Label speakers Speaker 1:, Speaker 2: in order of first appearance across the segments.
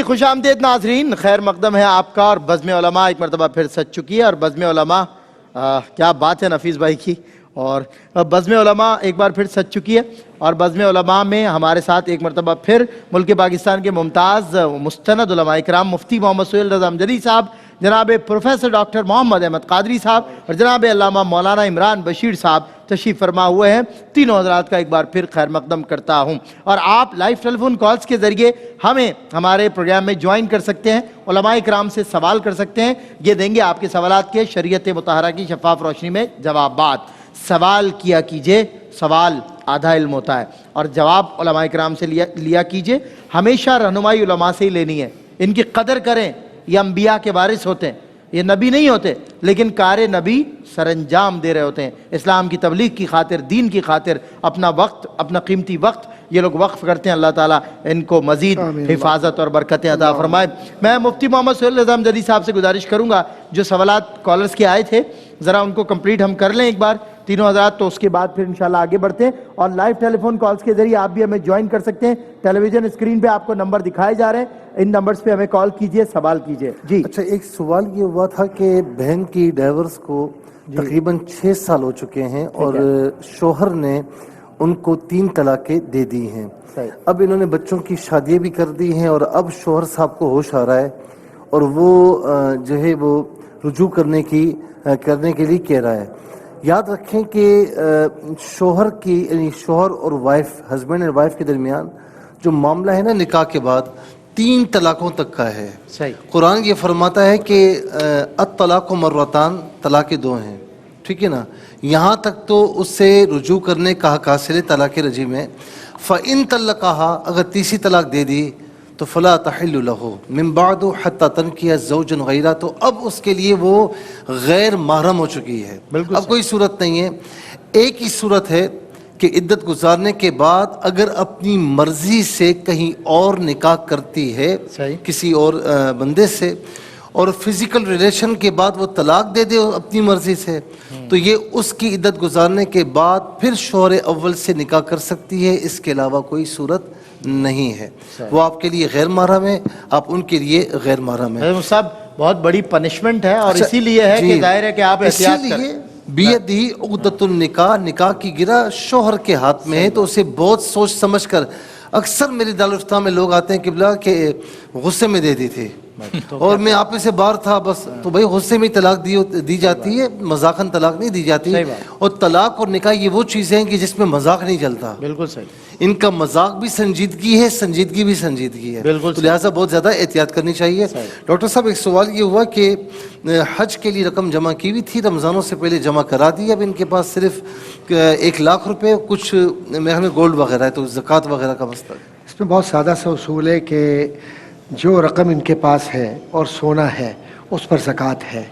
Speaker 1: خوش آمدید ناظرین، خیر مقدم ہے آپ کا، اور بزم علماء ایک مرتبہ پھر سج چکی ہے. اور بزم علماء کیا بات ہے نفیس بھائی کی، اور بزم علماء ایک بار پھر سج چکی ہے. اور بزم علماء میں ہمارے ساتھ ایک مرتبہ پھر ملک پاکستان کے ممتاز مستند علماء کرام مفتی محمد سہیل رضا امجدی صاحب، جناب پروفیسر ڈاکٹر محمد احمد قادری صاحب اور جناب علامہ مولانا عمران بشیر صاحب تشریف فرما ہوئے ہیں. تینوں حضرات کا ایک بار پھر خیر مقدم کرتا ہوں. اور آپ لائیو ٹیلی فون کالز کے ذریعے ہمیں ہمارے پروگرام میں جوائن کر سکتے ہیں، علماء کرام سے سوال کر سکتے ہیں. یہ دیں گے آپ کے سوالات کے شریعت مطہرہ کی شفاف روشنی میں جوابات. سوال کیا کیجئے، سوال آدھا علم ہوتا ہے، اور جواب علماء کرام سے لیا کیجئے. ہمیشہ رہنمائی علماء سے ہی لینی ہے. ان کی قدر کریں، یہ انبیاء کے وارث ہوتے ہیں، یہ نبی نہیں ہوتے، لیکن کار نبی سر انجام دے رہے ہوتے ہیں. اسلام کی تبلیغ کی خاطر، دین کی خاطر اپنا وقت، اپنا قیمتی وقت یہ لوگ وقف کرتے ہیں. اللہ تعالیٰ ان کو مزید حفاظت اور برکتیں عطا فرمائے. میں مفتی محمد سہیل رضا امجدی صاحب سے گزارش کروں گا، جو سوالات کالرز کے آئے تھے ذرا ان کو کمپلیٹ ہم کر لیں ایک بار تینوں حضرات، تو اس کے بعد پھر انشاءاللہ آگے بڑھتے ہیں. اور لائیو ٹیلی فون کالز کے ذریعے آپ بھی ہمیں جوائن کر سکتے ہیں. ٹیلی ویژن اسکرین پہ آپ کو نمبر دکھائے جا رہے ہیں، ان نمبرز پہ ہمیں کال کیجئے، سوال کیجئے. جی
Speaker 2: اچھا، ایک سوال یہ ہوا تھا کہ بہن کی ڈائیورس کو تقریباً 6 سال ہو چکے ہیں اور شوہر نے ان کو 3 طلاقیں دے دی ہیں. اب انہوں نے بچوں کی شادیاں بھی کر دی ہیں، اور اب شوہر صاحب کو ہوش آ رہا ہے اور وہ جو ہے وہ رجوع کرنے کے لیے کہہ رہا ہے. یاد رکھیں کہ شوہر کی یعنی شوہر اور وائف، ہسبینڈ اور وائف کے درمیان جو معاملہ ہے نا نکاح کے بعد 3 طلاقوں تک کا ہے. قرآن یہ فرماتا ہے کہ الطلاق مرتان، طلاق 2 ہیں، ٹھیک ہے نا. یہاں تک تو اس سے رجوع کرنے کا حق حاصل ہے طلاق رجعی میں. فَإِن طَلَّقَهَا، اگر تیسری طلاق دے دی تو فَلَا تَحِلُّ لَهُ مِن بَعْدُ حَتَّى تَنْكِحَ زَوْجًا غَيْرَهُ، تو اب اس کے لیے وہ غیر محرم ہو چکی ہے. اب کوئی صورت نہیں ہے. ایک ہی صورت ہے کہ عدت گزارنے کے بعد اگر اپنی مرضی سے کہیں اور نکاح کرتی ہے کسی اور بندے سے، اور فزیکل ریلیشن کے بعد وہ طلاق دے دے اپنی مرضی سے، تو یہ اس کی عدت گزارنے کے بعد پھر شوہر اول سے نکاح کر سکتی ہے. اس کے علاوہ کوئی صورت نہیں ہے. وہ آپ کے لیے غیر محرم ہے، آپ ان کے لیے غیر محرم ہے.
Speaker 1: سب بہت بڑی پنشمنٹ ہے، اور اسی لیے ہے کہ ظاہر ہے کہ آپ احتیاط کریں.
Speaker 2: بیدی عقدۃ النکاح، نکاح کی گرہ شوہر کے ہاتھ میں ہے، تو اسے بہت سوچ سمجھ کر. اکثر میری دارالفتہ میں لوگ آتے ہیں قبلہ کہ غصے میں دے دی تھی اور میں آپ سے باہر تھا بس، تو بھائی غصے میں طلاق دی جاتی ہے، مذاقاً طلاق نہیں دی جاتی. اور طلاق اور نکاح یہ وہ چیزیں ہیں کہ جس میں مذاق نہیں چلتا.
Speaker 1: بالکل صحیح.
Speaker 2: ان کا مذاق بھی سنجیدگی ہے، سنجیدگی بھی سنجیدگی ہے، تو لہٰذا بہت زیادہ احتیاط کرنی چاہیے. ڈاکٹر صاحب ایک سوال یہ ہوا کہ حج کے لیے رقم جمع کی ہوئی تھی، رمضانوں سے پہلے جمع کرا دی، اب ان کے پاس صرف 1 لاکھ روپے، کچھ ہمیں گولڈ وغیرہ ہے، تو زکوٰۃ وغیرہ کا مسئلہ.
Speaker 3: اس میں بہت سادہ سا اصول ہے کہ جو رقم ان کے پاس ہے اور سونا ہے اس پر زکوٰۃ ہے،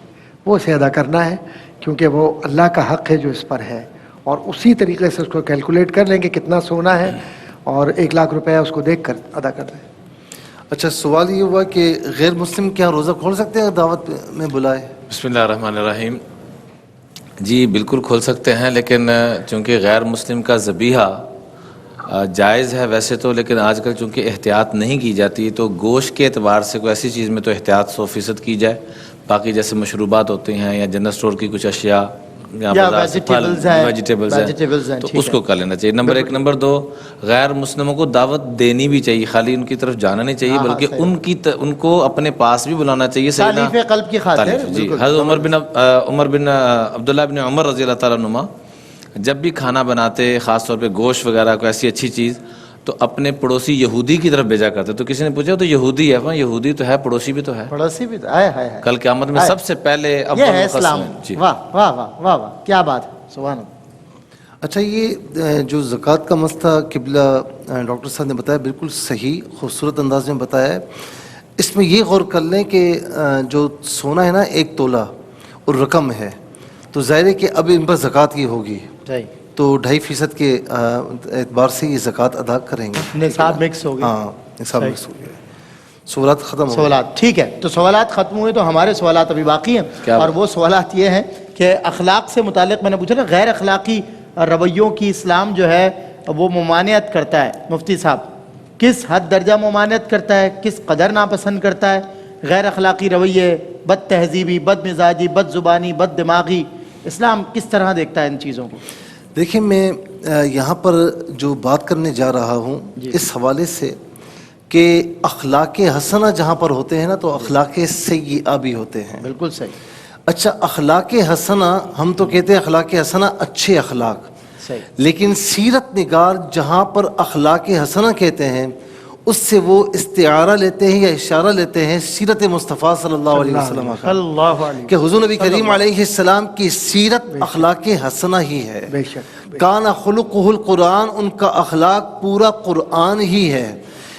Speaker 3: وہ اسے ادا کرنا ہے، کیونکہ وہ اللہ کا حق ہے جو اس پر ہے. اور اسی طریقے سے اس کو کیلکولیٹ کر لیں کہ کتنا سونا ہے اور 1 لاکھ روپیہ اس کو دیکھ کر ادا کر دیں.
Speaker 2: اچھا، سوال یہ ہوا کہ غیر مسلم کیا روزہ کھول سکتے ہیں دعوت میں بلائے؟
Speaker 4: بسم اللہ الرحمن الرحیم. جی بالکل کھول سکتے ہیں، لیکن چونکہ غیر مسلم کا ذبیحہ جائز ہے ویسے تو، لیکن آج کل چونکہ احتیاط نہیں کی جاتی تو گوشت کے اعتبار سے کوئی ایسی چیز میں تو احتیاط 100% کی جائے. باقی جیسے مشروبات ہوتے ہیں یا جنرل اسٹور کی کچھ اشیاء یا ویجیٹیبلز ہیں تو اس کو کر لینا چاہیے. نمبر 1. نمبر 2، غیر مسلموں کو دعوت دینی بھی چاہیے، خالی ان کی طرف جانا نہیں چاہیے، بلکہ ان کو اپنے پاس بھی بلانا چاہیے.
Speaker 1: تالیف قلب کی خاطر.
Speaker 4: جی حضرت عمر بن عبداللہ بن عمر رضی اللہ تعالیٰ عنہما جب بھی کھانا بناتے، خاص طور پہ گوشت وغیرہ کو ایسی اچھی چیز، تو اپنے پڑوسی یہودی کی طرف بھیجا کرتے. تو کسی نے پوچھا تو یہودی ہے، وہاں یہودی تو ہے، پڑوسی بھی تو ہے.
Speaker 1: پڑوسی بھی تو
Speaker 4: کل قیامت میں سب سے پہلے
Speaker 1: یہ ہے اسلام. واہ واہ واہ واہ واہ، کیا بات ہے، سبحان اللہ.
Speaker 2: اچھا، یہ جو زکوٰۃ کا مسئلہ قبلہ ڈاکٹر صاحب نے بتایا بالکل صحیح خوبصورت انداز میں بتایا ہے. اس میں یہ غور کر لیں کہ جو سونا ہے نا 1 تولہ اور رقم ہے، تو ظاہر ہے کہ اب ان پر زکوٰۃ کی ہوگی، تو 2.5% کے اعتبار سے یہ زکوٰۃ ادا کریں گے.
Speaker 1: نصاب مکس ہو گیا.
Speaker 2: ہاں، نصاب مکس ہو گیا. سوالات ختم ہو
Speaker 1: گئے. ٹھیک ہے، تو سوالات ختم ہوئے تو ہمارے سوالات ابھی باقی ہیں، اور وہ سوالات یہ ہیں کہ اخلاق سے متعلق میں نے پوچھا نا، غیر اخلاقی رویوں کی اسلام جو ہے وہ ممانعت کرتا ہے. مفتی صاحب کس حد درجہ ممانعت کرتا ہے, کس قدر ناپسند کرتا ہے, غیر اخلاقی رویے, بد تہذیبی, بد مزاجی, بد زبانی, بد دماغی, اسلام کس طرح دیکھتا ہے ان چیزوں کو؟
Speaker 2: دیکھیں میں یہاں پر جو بات کرنے جا رہا ہوں اس حوالے سے کہ اخلاق حسنہ جہاں پر ہوتے ہیں نا تو اخلاق سیئہ بھی ہوتے ہیں.
Speaker 1: بالکل صحیح.
Speaker 2: اچھا اخلاق حسنہ ہم تو کہتے ہیں اخلاق حسنہ اچھے اخلاق,
Speaker 1: صحیح.
Speaker 2: لیکن سیرت نگار جہاں پر اخلاق حسنہ کہتے ہیں اس سے وہ استعارہ لیتے ہیں یا اشارہ لیتے ہیں سیرت مصطفیٰ صلی اللہ علیہ وسلم کا,
Speaker 1: اللہ علیہ
Speaker 2: کہ حضور نبی کریم علیہ السلام کی سیرت اخلاق حسنہ ہی ہے.
Speaker 3: بے شک
Speaker 2: کان خلقہ القرآن, ان کا اخلاق پورا قرآن ہی ہے.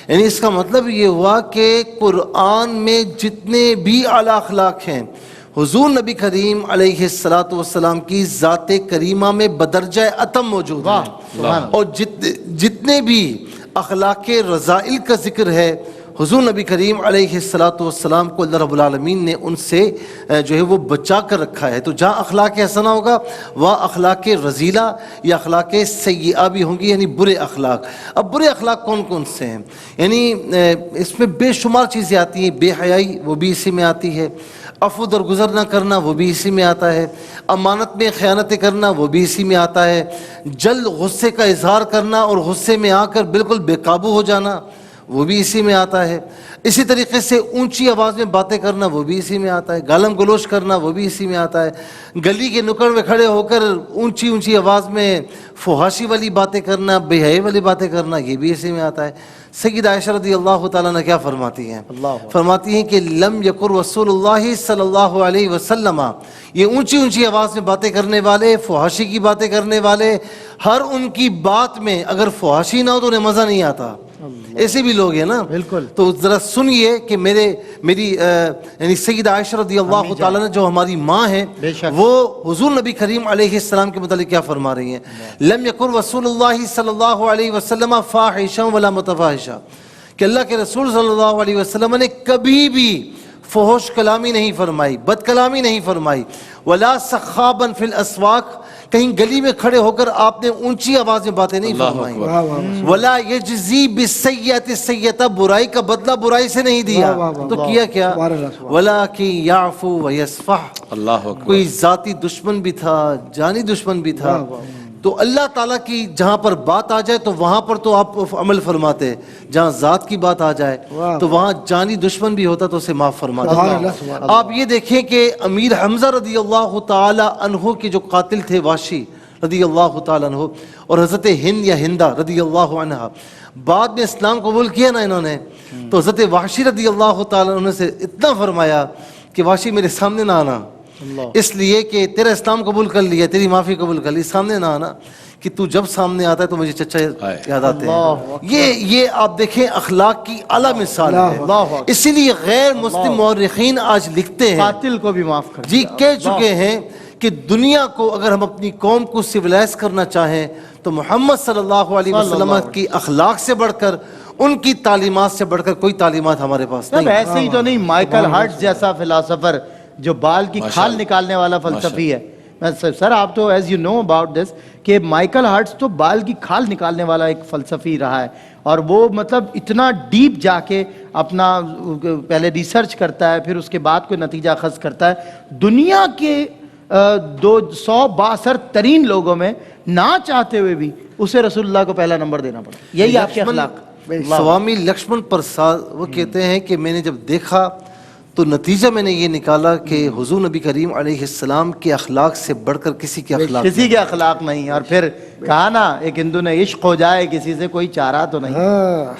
Speaker 2: یعنی اس کا مطلب یہ ہوا کہ قرآن میں جتنے بھی اعلیٰ اخلاق ہیں حضور نبی کریم علیہ السلام کی ذات کریمہ میں بدرجہ اتم موجود ہیں, اور جتنے بھی اخلاق رذائل کا ذکر ہے حضور نبی کریم علیہ السلام کو اللہ رب العالمین نے ان سے جو ہے وہ بچا کر رکھا ہے. تو جہاں اخلاق حسنہ ہوگا وہاں اخلاق رذیلہ یا اخلاق سیئہ بھی ہوں گی, یعنی برے اخلاق. اب برے اخلاق کون کون سے ہیں؟ یعنی اس میں بے شمار چیزیں آتی ہیں. بے حیائی وہ بھی اسی میں آتی ہے, عفو درگزر نہ کرنا وہ بھی اسی میں آتا ہے, امانت میں خیانتیں کرنا وہ بھی اسی میں آتا ہے, جلد غصے کا اظہار کرنا اور غصے میں آ کر بالکل بے قابو ہو جانا وہ بھی اسی میں آتا ہے. اسی طریقے سے اونچی آواز میں باتیں کرنا وہ بھی اسی میں آتا ہے, گالم گلوچ کرنا وہ بھی اسی میں آتا ہے, گلی کے نکڑ میں کھڑے ہو کر اونچی آواز میں فحاشی والی باتیں کرنا, بے حیائی والی باتیں کرنا یہ بھی اسی میں آتا ہے. سیدہ عائشہ رضی اللہ تعالیٰ عنہ کیا فرماتی ہیں؟ فرماتی ہیں کہ لم یکن رسول اللہ صلی اللہ علیہ وسلم, یہ اونچی آواز میں باتیں کرنے والے, فحاشی کی باتیں کرنے والے, ہر ان کی بات میں اگر فحاشی نہ ہو تو انہیں مزہ نہیں آتا. ایسے بھی لوگ ہیں نا.
Speaker 1: بالکل.
Speaker 2: تو ذرا سنیے کہ میری یعنی سیدہ عائشہ رضی اللہ تعالیٰ عنہ جو ہماری ماں ہیں وہ حضور نبی کریم علیہ السلام کے متعلق کیا فرما رہی ہیں. لم یکن رسول اللہ صلی اللہ علیہ وسلم فاحشا ولا متفاحشا, کہ اللہ کے رسول صلی اللہ علیہ وسلم نے کبھی بھی فحش کلامی نہیں فرمائی, بد کلامی نہیں فرمائی. ولا سخابا فی الاسواق, کہیں گلی میں کھڑے ہو کر آپ نے اونچی آواز میں باتیں نہیں فرمائیں. ولا یجزی بالسیئۃ السیئۃ, برائی کا بدلہ برائی سے نہیں دیا. تو کیا کیا؟ ولکن یعفو ویصفح, کوئی ذاتی دشمن بھی تھا, جانی دشمن بھی تھا, تو اللہ تعالیٰ کی جہاں پر بات آ جائے تو وہاں پر تو آپ عمل فرماتے, جہاں ذات کی بات آ جائے تو وہاں جانی دشمن بھی ہوتا تو اسے معاف فرماتے. آپ یہ دیکھیں کہ امیر حمزہ رضی اللہ تعالی عنہ کے جو قاتل تھے واشی رضی اللہ تعالی عنہ, اور حضرت ہند یا ہندہ رضی اللہ عنہ, بعد میں اسلام قبول کیا نا انہوں نے, تو حضرت واشی رضی اللہ تعالی عنہ سے اتنا فرمایا کہ واشی میرے سامنے نہ آنا, اس لیے کہ تیرا اسلام قبول کر لیا, تیری معافی قبول کر لی, سامنے نہ آنا, کہ تو جب سامنے آتا ہے تو مجھے چچا یاد آتے ہیں. یہ آپ دیکھیں اخلاق کی اعلیٰ مثال ہے. اسی لیے غیر مسلم مورخین آج لکھتے ہیں,
Speaker 1: قاتل کو بھی معاف کر
Speaker 2: جی کہہ چکے ہیں کہ دنیا کو اگر ہم اپنی قوم کو سویلائز کرنا چاہیں تو محمد صلی اللہ علیہ وسلم کی اخلاق سے بڑھ کر, ان کی تعلیمات سے بڑھ کر کوئی تعلیمات ہمارے پاس نہیں.
Speaker 1: ایسے ہی تو نہیں, مائیکل ہارٹ جیسا فلاسفر جو بال کی کھال نکالنے والا فلسفی ہے. سر آپ تو as you know about this کہ مائیکل ہارٹس تو بال کی کھال نکالنے والا ایک فلسفی رہا ہے, اور وہ مطلب اتنا ڈیپ جا کے اپنا پہلے ریسرچ کرتا ہے, پھر اس کے بعد کوئی نتیجہ اخذ کرتا ہے. دنیا کے 262 ترین لوگوں میں نہ چاہتے ہوئے بھی اسے رسول اللہ کو پہلا نمبر دینا پڑا. یہی آپ کے اخلاق.
Speaker 2: سوامی لکشمن پرساد وہ کہتے ہیں کہ میں نے جب دیکھا تو نتیجہ میں نے یہ نکالا کہ حضور نبی کریم علیہ السلام کے اخلاق سے بڑھ کر کسی کے اخلاق
Speaker 1: نہیں. اور پھر کہا نا ایک ہندو نے, عشق ہو جائے کسی سے کوئی چارہ تو نہیں,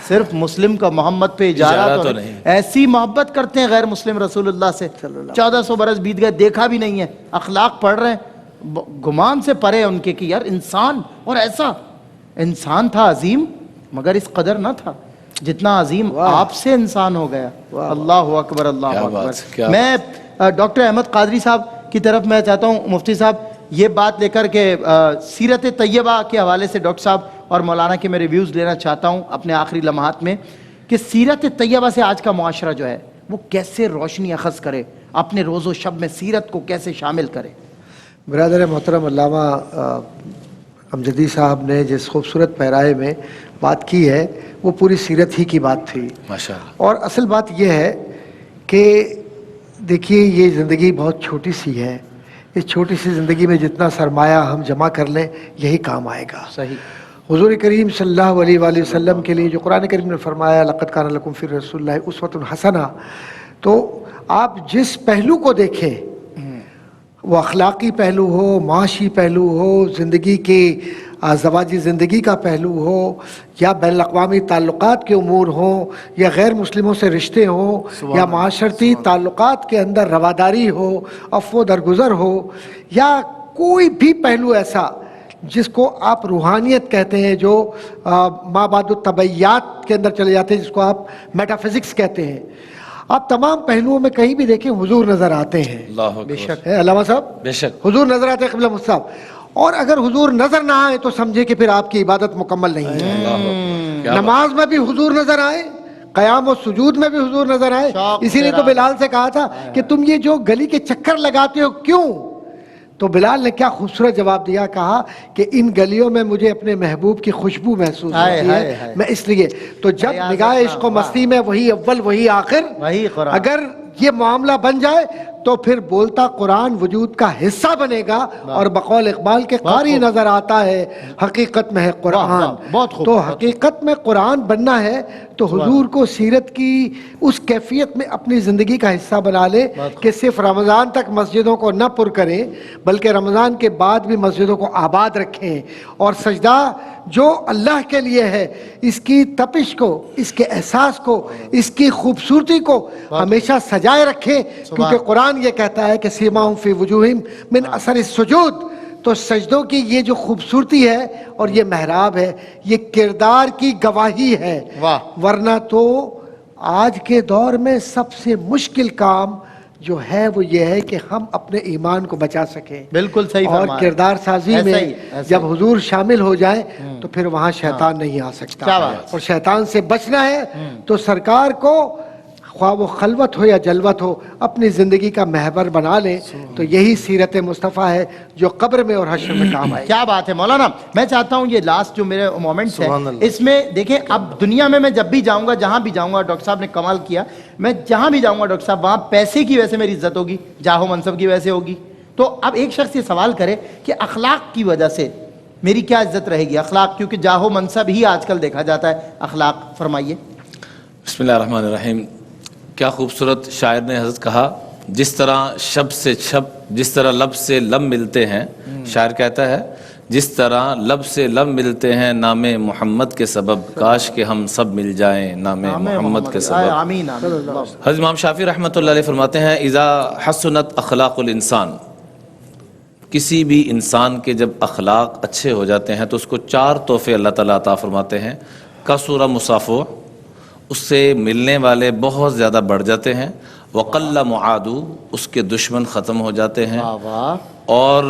Speaker 1: صرف مسلم کا محمد پہ اجارہ تو نہیں. ایسی محبت کرتے ہیں غیر مسلم رسول اللہ سے, 1400 برس بیت گئے, دیکھا بھی نہیں ہے, اخلاق پڑھ رہے ہیں, گمان سے پرے ان کے کہ یار انسان, اور ایسا انسان تھا عظیم مگر اس قدر نہ تھا جتنا عظیم آپ سے انسان ہو گیا. اللہ اکبر, اللہ اکبر. میں ڈاکٹر احمد قادری صاحب کی طرف میں چاہتا ہوں مفتی صاحب یہ بات لے کر کہ سیرت طیبہ کے حوالے سے ڈاکٹر صاحب اور مولانا کے میں ریویوز لینا چاہتا ہوں اپنے آخری لمحات میں, کہ سیرت طیبہ سے آج کا معاشرہ جو ہے وہ کیسے روشنی اخذ کرے, اپنے روز و شب میں سیرت کو کیسے شامل کرے.
Speaker 3: برادر محترم علامہ امجدی صاحب نے جس خوبصورت پیرائے میں بات کی ہے وہ پوری سیرت ہی کی بات تھی.
Speaker 4: ماشاءاللہ.
Speaker 3: اور اصل بات یہ ہے کہ دیکھیے یہ زندگی بہت چھوٹی سی ہے. اس چھوٹی سی زندگی میں جتنا سرمایہ ہم جمع کر لیں یہی کام آئے گا.
Speaker 1: صحیح.
Speaker 3: حضور کریم صلی اللہ علیہ وآلہ وسلم کے لیے جو قرآن کریم نے فرمایا لقد کان لکم فی رسول اللہ اسوۃ حسنہ، تو آپ جس پہلو کو دیکھیں، وہ اخلاقی پہلو ہو، معاشی پہلو ہو، زندگی کی زواجی زندگی کا پہلو ہو، یا بین الاقوامی تعلقات کے امور ہوں، یا غیر مسلموں سے رشتے ہوں، یا معاشرتی تعلقات کے اندر رواداری ہو، عفو درگزر ہو، یا کوئی بھی پہلو ایسا جس کو آپ روحانیت کہتے ہیں، جو ما بعد الطبیعیات کے اندر چلے جاتے ہیں، جس کو آپ میٹا فزکس کہتے ہیں، آپ تمام پہلوؤں میں کہیں بھی دیکھیں حضور نظر آتے ہیں.
Speaker 4: اللہ
Speaker 1: بے شک.
Speaker 3: ہے علامہ صاحب؟
Speaker 4: بے شک.
Speaker 3: حضور نظر آتے ہیں قبلہ مصطفیٰ. اور اگر حضور نظر نہ آئے تو سمجھے کہ پھر آپ کی عبادت مکمل نہیں ہے. نماز میں بھی حضور نظر آئے، قیام و سجود میں بھی حضور نظر آئے. اسی لیے تو بلال سے کہا تھا کہ تم یہ جو گلی کے چکر لگاتے ہو کیوں؟ تو بلال نے کیا خوبصورت جواب دیا، کہا کہ ان گلیوں میں مجھے اپنے محبوب کی خوشبو محسوس ہوتی ہے، میں اس لیے. تو جب نگاہ عشق و مستی میں وہی اول وہی آخر،
Speaker 1: وہی قرآن.
Speaker 3: اگر یہ معاملہ بن جائے تو پھر بولتا قرآن وجود کا حصہ بنے گا. اور بقول اقبال کے قاری نظر آتا ہے حقیقت میں ہے قرآن. تو حقیقت میں قرآن بننا ہے تو حضور کو سیرت کی اس کیفیت میں اپنی زندگی کا حصہ بنا لے کہ صرف رمضان تک مسجدوں کو نہ پر کریں بلکہ رمضان کے بعد بھی مسجدوں کو آباد رکھیں. اور سجدہ جو اللہ کے لیے ہے، اس کی تپش کو، اس کے احساس کو، اس کی خوبصورتی کو ہمیشہ سجائے رکھیں، کیونکہ قرآن یہ کہتا ہے کہ سیماہم فی وجوہہم من اثر السجود. تو سجدوں کی یہ جو خوبصورتی ہے اور یہ محراب ہے، یہ کردار کی گواہی ہے. ورنہ تو آج کے دور میں سب سے مشکل کام جو ہے وہ یہ ہے کہ ہم اپنے ایمان کو بچا سکیں.
Speaker 1: بالکل صحیح
Speaker 3: اور
Speaker 1: فرمایا.
Speaker 3: کردار سازی میں جب حضور شامل ہو جائے تو پھر وہاں شیطان نہیں آ سکتا. اور شیطان سے بچنا ہے تو سرکار کو خواہ وہ خلوت ہو یا جلوت ہو اپنی زندگی کا محور بنا لیں. تو یہی سیرت مصطفیٰ ہے جو قبر میں اور حشر میں کام آئے.
Speaker 1: کیا بات ہے مولانا. میں چاہتا ہوں یہ لاسٹ جو میرے مومنٹس ہیں اس میں دیکھیں، اب دنیا میں جب بھی جاؤں گا، جہاں بھی جاؤں گا، ڈاکٹر صاحب نے کمال کیا، میں جہاں بھی جاؤں گا ڈاکٹر صاحب وہاں پیسے کی وجہ سے میری عزت ہوگی، جاہ و منصب کی وجہ سے ہوگی. تو اب ایک شخص یہ سوال کرے کہ اخلاق کی وجہ سے میری کیا عزت رہے گی؟ اخلاق، کیونکہ جاہ و منصب ہی آج کل دیکھا جاتا ہے. اخلاق فرمائیے.
Speaker 4: بسم اللہ الرحمن الرحیم. کیا خوبصورت شاعر نے حضرت کہا، جس طرح شب سے شب، جس طرح لب سے لب ملتے ہیں. شاعر کہتا ہے جس طرح لب سے لب ملتے ہیں نام محمد کے سبب، کاش کہ ہم سب مل جائیں نام محمد کے سبب.
Speaker 1: آمین.
Speaker 4: حضرت امام شافعی رحمۃ اللہ علیہ فرماتے ہیں اذا حسنت اخلاق الانسان، کسی بھی انسان کے جب اخلاق اچھے ہو جاتے ہیں تو اس کو 4 تحفے اللہ تعالیٰ عطا فرماتے ہیں. کثر مصافحہ، اس سے ملنے والے بہت زیادہ بڑھ جاتے ہیں. وقل معادو، اس کے دشمن ختم ہو جاتے ہیں. اور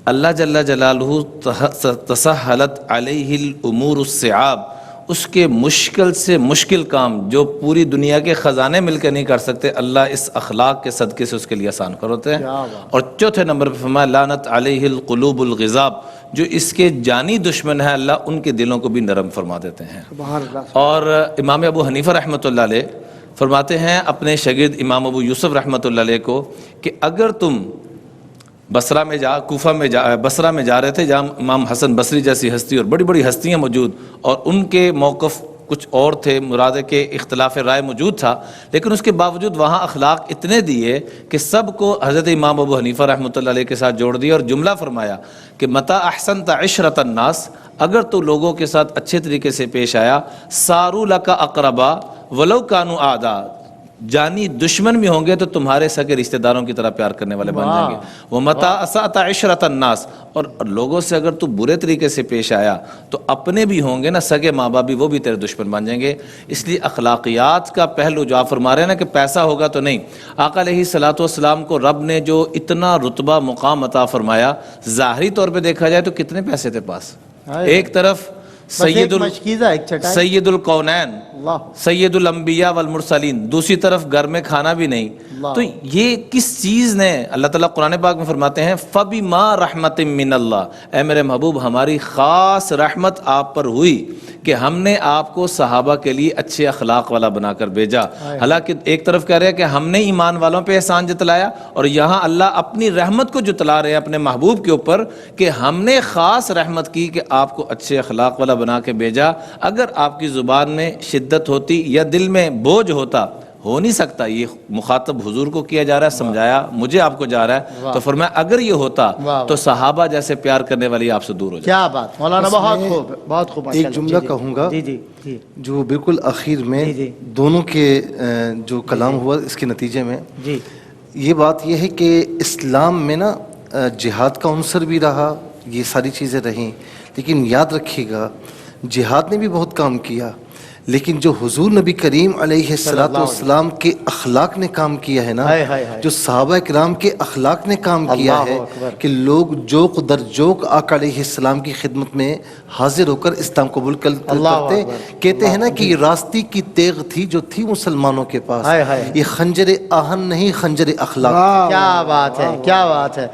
Speaker 4: اللہ جل جلالہ تسہلت علیہ الامور الصعاب، اس کے مشکل سے مشکل کام جو پوری دنیا کے خزانے مل کے نہیں کر سکتے، اللہ اس اخلاق کے صدقے سے اس کے لیے آسان کر ہوتے ہیں. اور چوتھے نمبر پہ فرمایا لعنت علیہ القلوب الغضاب، جو اس کے جانی دشمن ہیں اللہ ان کے دلوں کو بھی نرم فرما دیتے ہیں. اور امام ابو حنیفہ رحمۃ اللہ علیہ فرماتے ہیں اپنے شاگرد امام ابو یوسف رحمۃ اللہ علیہ کو کہ اگر تم بصرہ میں جا رہے تھے جہاں امام حسن بصری جیسی ہستی اور بڑی بڑی ہستیاں موجود، اور ان کے موقف کچھ اور تھے، مراد ہے کہ اختلاف رائے موجود تھا، لیکن اس کے باوجود وہاں اخلاق اتنے دیے کہ سب کو حضرت امام ابو حنیفہ رحمۃ اللہ علیہ کے ساتھ جوڑ دیا. اور جملہ فرمایا کہ متی احسنت عشرۃ الناس، اگر تو لوگوں کے ساتھ اچھے طریقے سے پیش آیا، ساروا لک اقربا ولو کانوا اعداء، جانی دشمن بھی ہوں گے تو تمہارے سگے رشتہ داروں کی طرح پیار کرنے والے بن جائیں گے. ومتی اسأت عشرۃ الناس، اور لوگوں سے اگر تو برے طریقے سے پیش آیا تو اپنے بھی ہوں گے نا، سگے ماں باپ بھی، وہ بھی تیرے دشمن بن جائیں گے. اس لیے اخلاقیات کا پہلو جو آپ فرما رہے ہیں نا کہ پیسہ ہوگا تو نہیں، آقا علیہ الصلوۃ والسلام کو رب نے جو اتنا رتبہ مقام عطا فرمایا، ظاہری طور پہ دیکھا جائے تو کتنے پیسے تھے پاس. ایک طرف سید الکونین، سید الانبیاء والمرسلین، دوسری طرف گھر میں کھانا بھی نہیں، تو یہ کس چیز نے، اللہ تعالیٰ قرآن پاک میں فرماتے ہیں فَبِمَا رَحْمَةٍ مِّنَ اللَّهِ، اے میرے محبوب ہماری خاص رحمت آپ پر ہوئی کہ ہم نے آپ کو صحابہ کے لیے اچھے اخلاق والا بنا کر بھیجا۔ حالانکہ ایک طرف کہہ رہے ہیں کہ ہم نے ایمان والوں پہ احسان جتلایا، اور یہاں اللہ اپنی رحمت کو جتلا رہے ہیں اپنے محبوب کے اوپر کہ ہم نے خاص رحمت کی کہ آپ کو اچھے اخلاق والا بنا کے بھیجا۔ اگر آپ کی زبان میں شدت ہوتی یا دل میں بوجھ ہوتا، ہو نہیں سکتا، یہ مخاطب حضور کو کیا جا رہا ہے، سمجھایا مجھے آپ کو جا رہا ہے، تو فرمایا اگر یہ ہوتا تو صحابہ جیسے پیار کرنے والی آپ سے دور ہو جائے۔
Speaker 1: کیا بات مولانا، بہت خوب، بہت خوب۔
Speaker 2: ایک جملہ کہوں گا جو بالکل آخر میں دونوں کے جو کلام ہوا اس کے نتیجے میں، یہ بات یہ ہے کہ اسلام میں نا جہاد کا عنصر بھی رہا، یہ ساری چیزیں رہیں، لیکن یاد رکھیے گا جہاد نے بھی بہت کام کیا، لیکن جو حضور نبی کریم علیہ السلام کے اخلاق نے کام کیا ہے نا، جو صحابہ کرام کے اخلاق نے کام کیا ہے کہ لوگ جوق در جوق آقا علیہ السلام کی خدمت میں حاضر ہو کر اسلام قبول کرتے، کہتے ہیں نا کہ یہ راستی کی تیغ تھی جو تھی مسلمانوں کے پاس، یہ خنجر آہن نہیں خنجر اخلاق۔
Speaker 1: کیا بات ہے، کیا بات ہے۔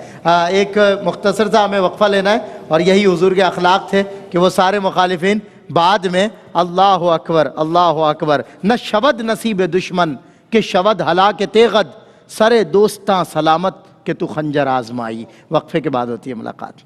Speaker 1: ایک مختصر سا ہمیں وقفہ لینا ہے، اور یہی حضور کے اخلاق تھے کہ وہ سارے مخالفین بعد میں اللہ اکبر اللہ اکبر، نہ شبد نصیب دشمن کہ شبد ہلاک تیغد، سرے دوستاں سلامت کہ تو خنجر آزمائی۔ وقفے کے بعد ہوتی ہے ملاقات۔